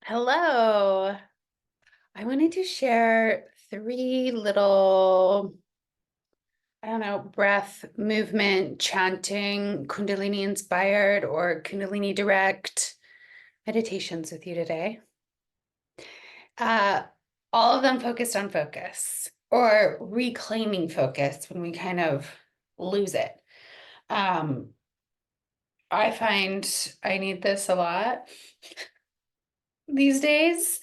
Hello. I wanted to share three little, I don't know, breath, movement, chanting, kundalini inspired or kundalini direct meditations with you today. Uh, all of them focused on focus or reclaiming focus when we kind of lose it. Um, I find I need this a lot these days,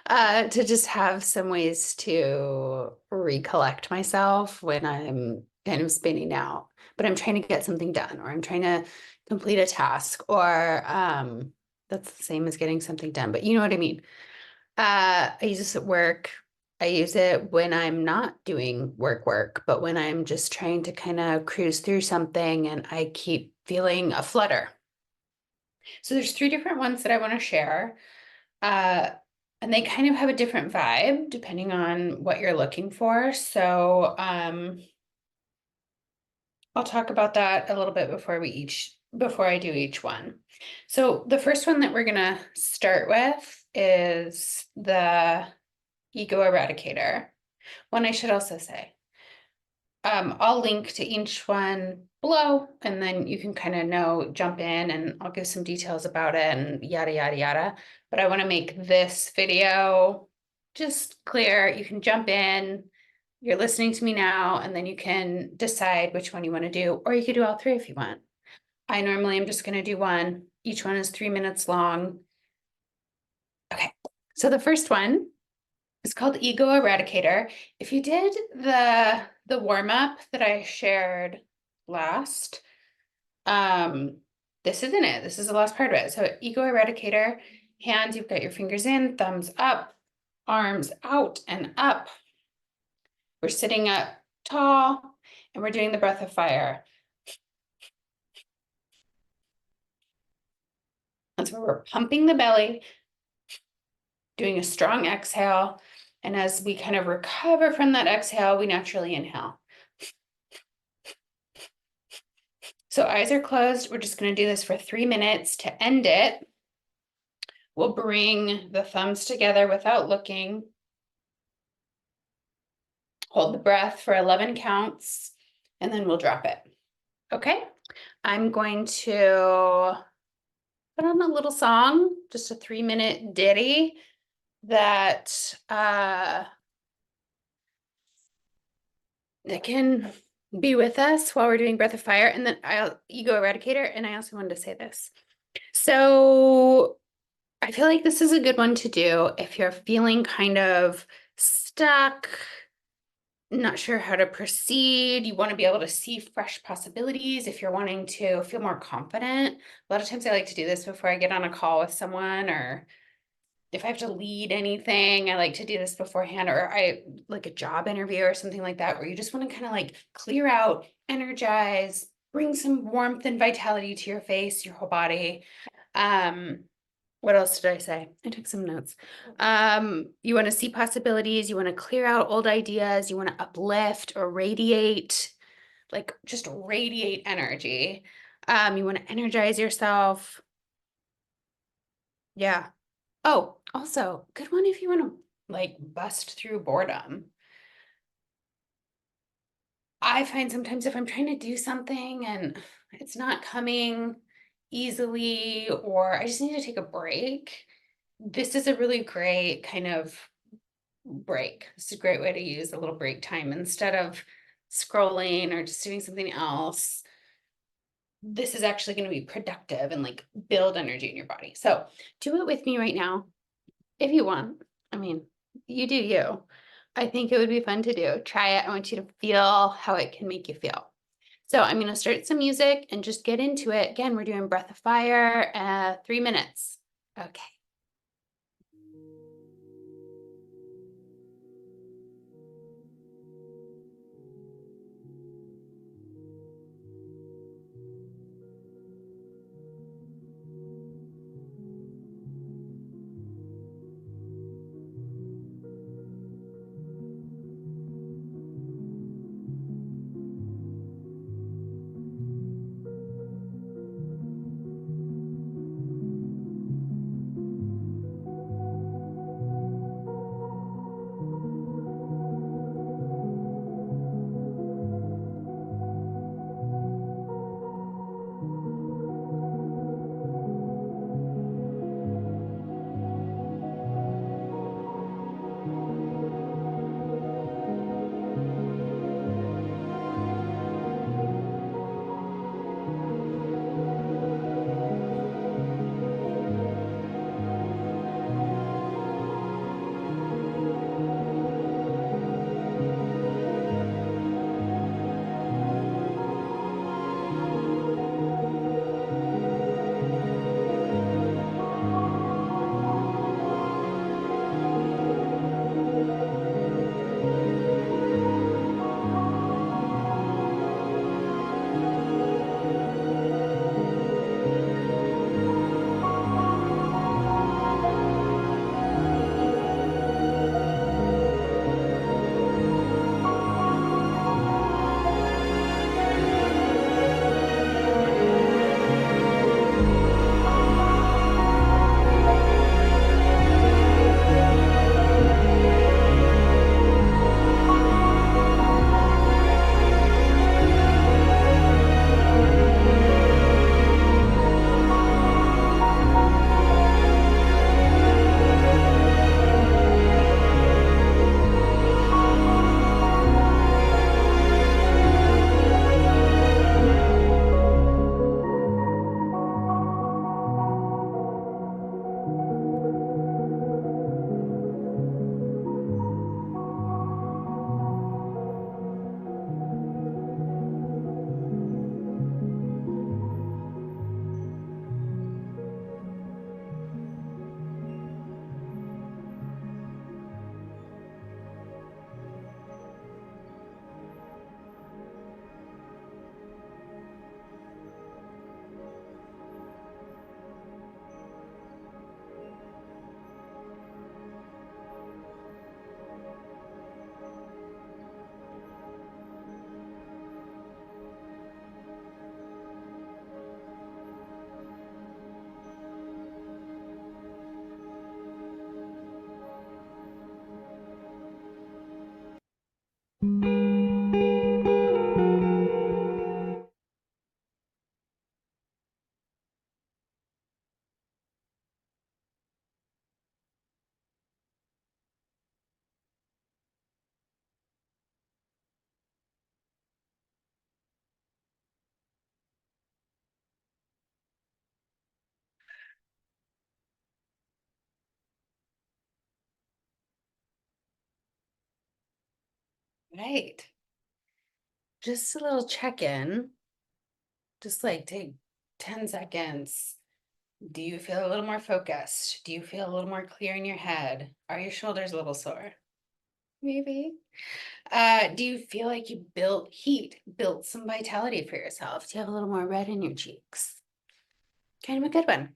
to just have some ways to recollect myself when I'm kind of spinning out, but I'm trying to get something done or I'm trying to complete a task or that's the same as getting something done, but you know what I mean. I use this at work. I use it when I'm not doing work, but when I'm just trying to kind of cruise through something and I keep feeling a flutter. So there's three different ones that I want to share. Uh, and they kind of have a different vibe depending on what you're looking for. So I'll talk about that a little bit before I do each one. So the first one that we're gonna start with is the ego eradicator. One I should also say. I'll link to each one below, and then you can kind of jump in and I'll give some details about it and yada, yada, yada. But I want to make this video just clear. You can jump in, you're listening to me now, and then you can decide which one you want to do, or you could do all three if you want. I normally am just going to do one. Each one is 3 minutes long. Okay, so the first one is called Ego Eradicator. If you did the warm-up that I shared last, this isn't it. This is the last part of it. So Ego Eradicator, hands, you've got your fingers in, thumbs up, arms out and up. We're sitting up tall and we're doing the breath of fire. That's where we're pumping the belly, doing a strong exhale. And as we kind of recover from that exhale, we naturally inhale. So eyes are closed. We're just going to do this for 3 minutes. To end it, we'll bring the thumbs together without looking. Hold the breath for 11 counts, and then we'll drop it. Okay, I'm going to put on a little song, just a 3-minute ditty that can be with us while we're doing breath of fire. And then ego eradicator. And I also wanted to say this. So I feel like this is a good one to do if you're feeling kind of stuck, not sure how to proceed. You want to be able to see fresh possibilities. If you're wanting to feel more confident. A lot of times I like to do this before I get on a call with someone, or if I have to lead anything, I like to do this beforehand, or I like a job interview or something like that, where you just want to kind of like clear out, energize, bring some warmth and vitality to your face, your whole body. What else did I say? I took some notes. You want to see possibilities, you want to clear out old ideas, you want to uplift or radiate, like just radiate energy. You want to energize yourself. Yeah. Oh, also, good one if you want to like bust through boredom. I find sometimes if I'm trying to do something and it's not coming easily, or I just need to take a break, this is a really great kind of break. It's a great way to use a little break time instead of scrolling or just doing something else. This is actually going to be productive and like build energy in your body. So do it with me right now if you want. I mean, you do you. I think it would be fun to do. Try it. I want you to feel how it can make you feel. So I'm going to start some music and just get into it. Again, we're doing breath of fire, 3 minutes. Okay. Right. Just a little check-in. Just like take 10 seconds. Do you feel a little more focused? Do you feel a little more clear in your head? Are your shoulders a little sore? Maybe. Do you feel like you built heat, built some vitality for yourself? Do you have a little more red in your cheeks? Kind of a good one.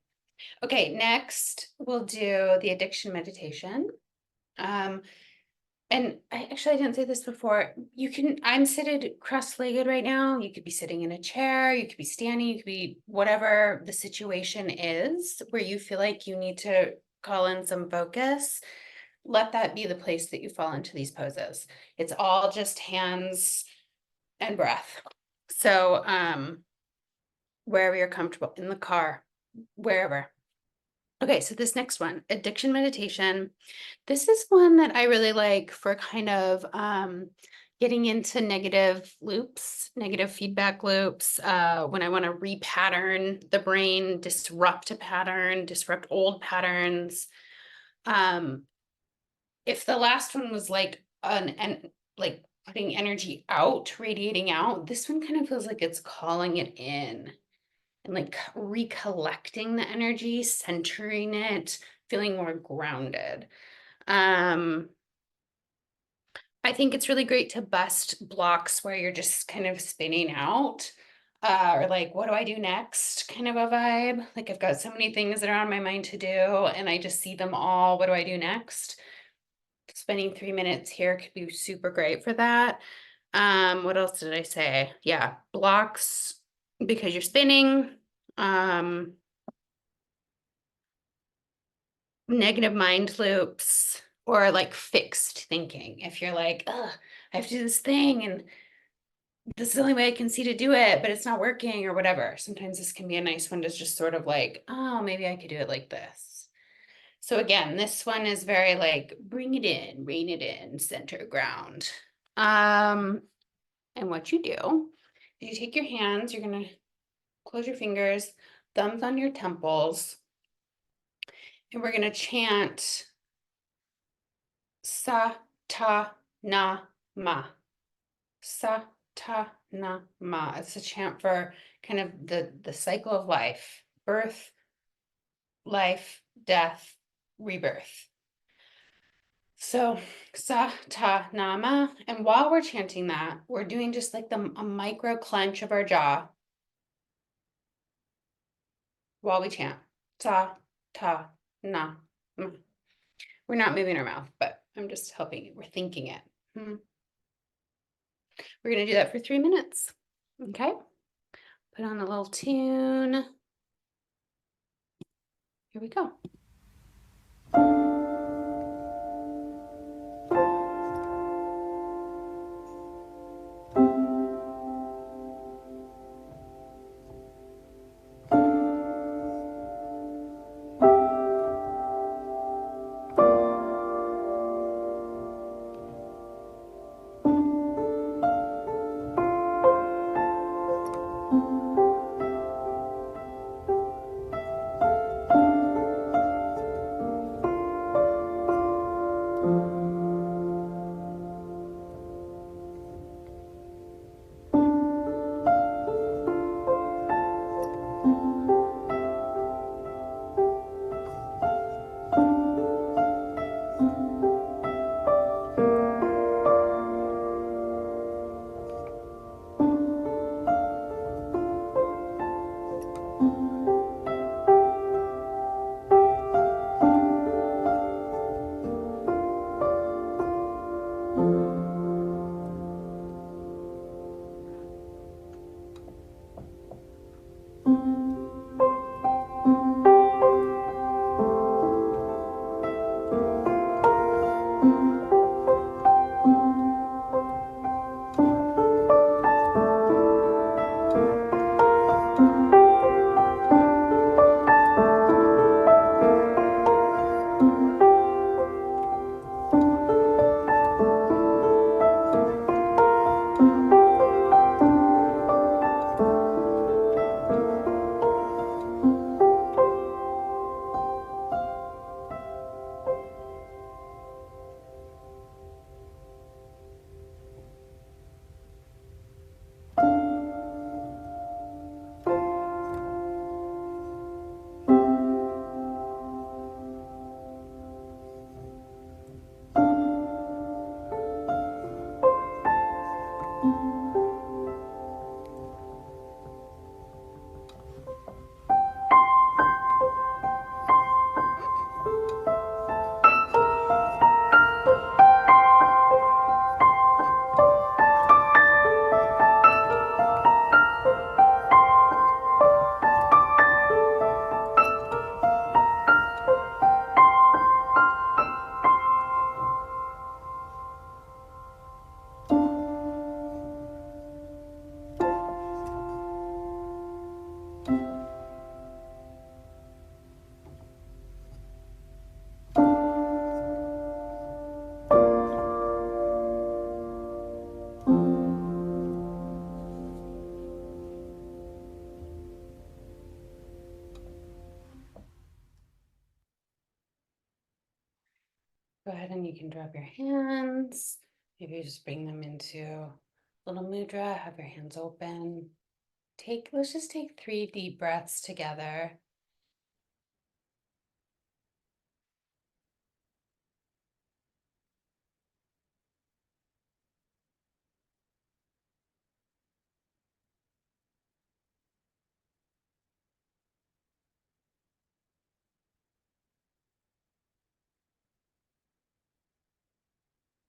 Okay, next we'll do the addiction meditation. Um, and I didn't say this before. I'm seated cross-legged right now. You could be sitting in a chair, you could be standing, you could be whatever the situation is where you feel like you need to call in some focus. Let that be the place that you fall into these poses. It's all just hands and breath. So, wherever you're comfortable, in the car, wherever. Okay, so this next one, addiction meditation. This is one that I really like for kind of getting into negative loops, negative feedback loops, when I want to repattern the brain, disrupt a pattern, disrupt old patterns. If the last one was like like putting energy out, radiating out, this one kind of feels like it's calling it in and like recollecting the energy, centering it, feeling more grounded. Um, I think it's really great to bust blocks where you're just kind of spinning out, or like, what do I do next? Kind of a vibe. Like I've got so many things that are on my mind to do, and I just see them all. What do I do next? Spending 3 minutes here could be super great for that. What else did I say? Yeah, blocks because you're spinning. Negative mind loops or like fixed thinking. If you're like, oh, I have to do this thing and this is the only way I can see to do it, but it's not working or whatever. Sometimes this can be a nice one to just sort of like, oh, maybe I could do it like this. So again, this one is very like, bring it in, rein it in, center ground. And what you do is you take your hands, you're gonna close your fingers, thumbs on your temples, and we're gonna chant sa ta na ma. Sa ta na ma. It's a chant for kind of the cycle of life, birth, life, death, rebirth. So sa ta na ma. And while we're chanting that, we're doing just like a micro clench of our jaw while we chant. Sa ta na ma. We're not moving our mouth, but I'm just helping you. We're thinking it. We're going to do that for 3 minutes. Okay. Put on a little tune. Here we go. Go ahead and you can drop your hands. Maybe just bring them into a little mudra, have your hands open. Let's just take 3 deep breaths together.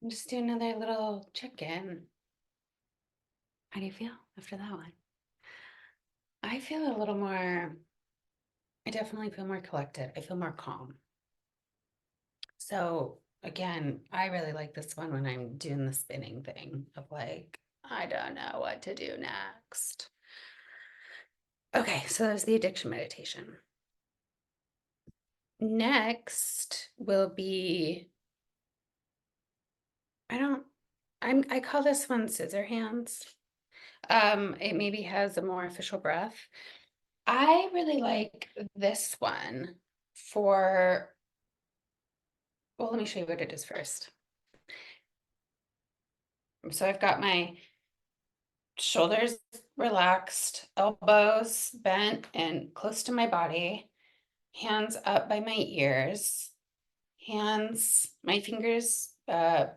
And just do another little check-in. How do you feel after that one? I feel a little more, I definitely feel more collected. I feel more calm. So again, I really like this one when I'm doing the spinning thing of like, I don't know what to do next. Okay, so there's the addiction meditation. Next will be, I call this one Scissor Hands. It maybe has a more official breath. I really like this one for, well, let me show you what it is first. So I've got my shoulders relaxed, elbows bent and close to my body, hands up by my ears, my fingers,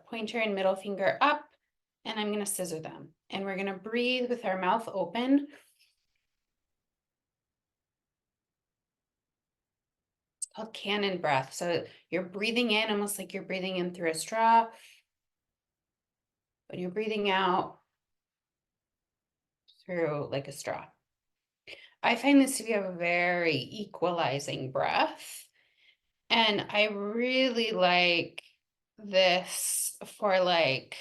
pointer and middle finger up, and I'm going to scissor them. And we're going to breathe with our mouth open. It's called cannon breath. So you're breathing in almost like you're breathing in through a straw. When you're breathing out through like a straw. I find this to be a very equalizing breath. And I really like this for like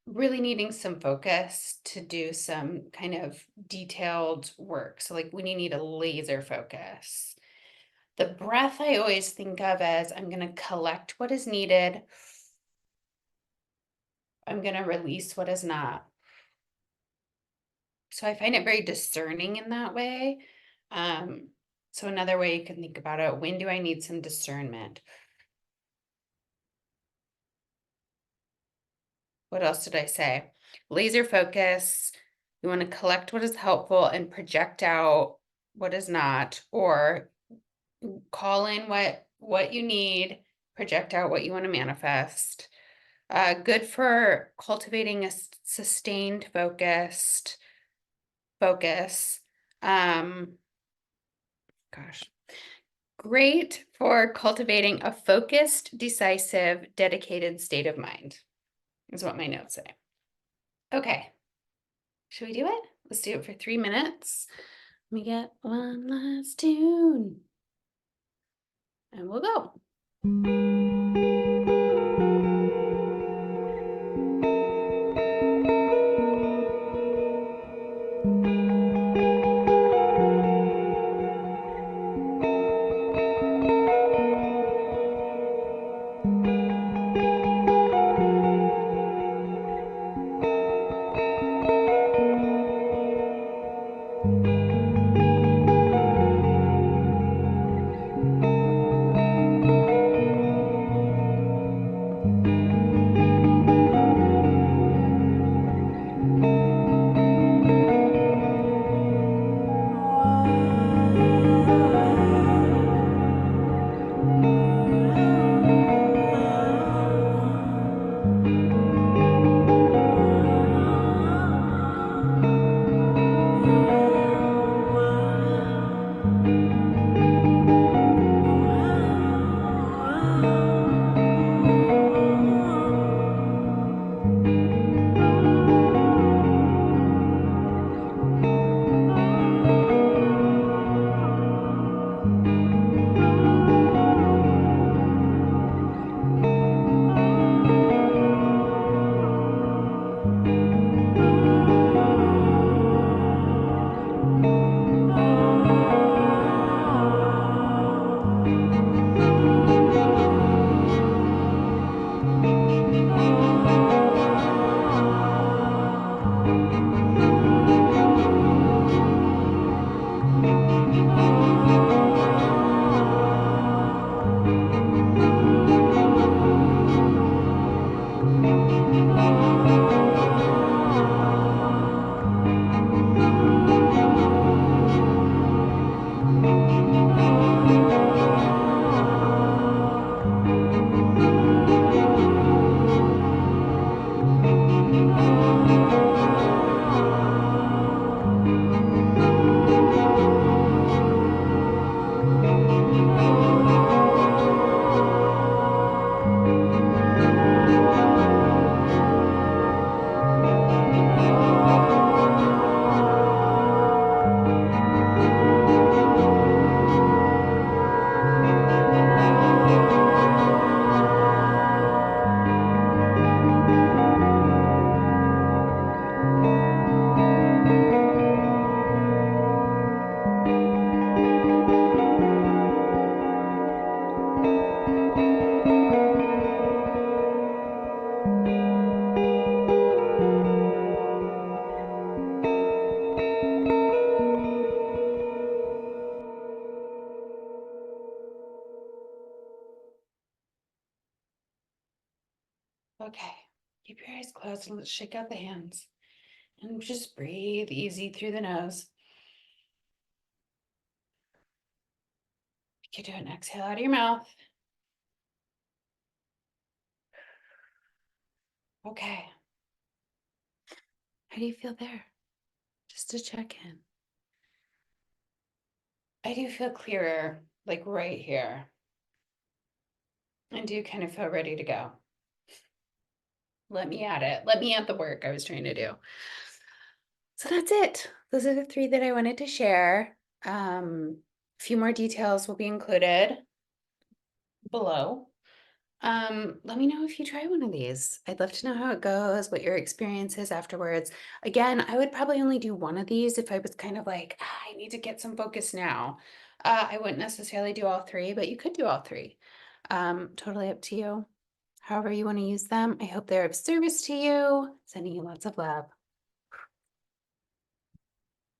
really needing some focus to do some kind of detailed work. So like when you need a laser focus. The breath I always think of as I'm going to collect what is needed. I'm going to release what is not. So I find it very discerning in that way. So another way you can think about it, when do I need some discernment? What else did I say? Laser focus. You want to collect what is helpful and project out what is not, or call in what you need, project out what you want to manifest. Good for cultivating a sustained focus. Gosh, great for cultivating a focused, decisive, dedicated state of mind, is what my notes say. Okay, should we do it? Let's do it for 3 minutes. Let me get one last tune, and we'll go. Okay, keep your eyes closed and let's shake out the hands. And just breathe easy through the nose. You can do an exhale out of your mouth. Okay. How do you feel there? Just to check in. I do feel clearer, like right here. I do kind of feel ready to go. Let me at it. Let me at the work I was trying to do. So that's it. Those are the 3 that I wanted to share. A few more details will be included below. Let me know if you try one of these. I'd love to know how it goes, what your experience is afterwards. Again, I would probably only do one of these if I was kind of like, I need to get some focus now. I wouldn't necessarily do all 3, but you could do all 3. Totally up to you. However you want to use them. I hope they're of service to you. Sending you lots of love.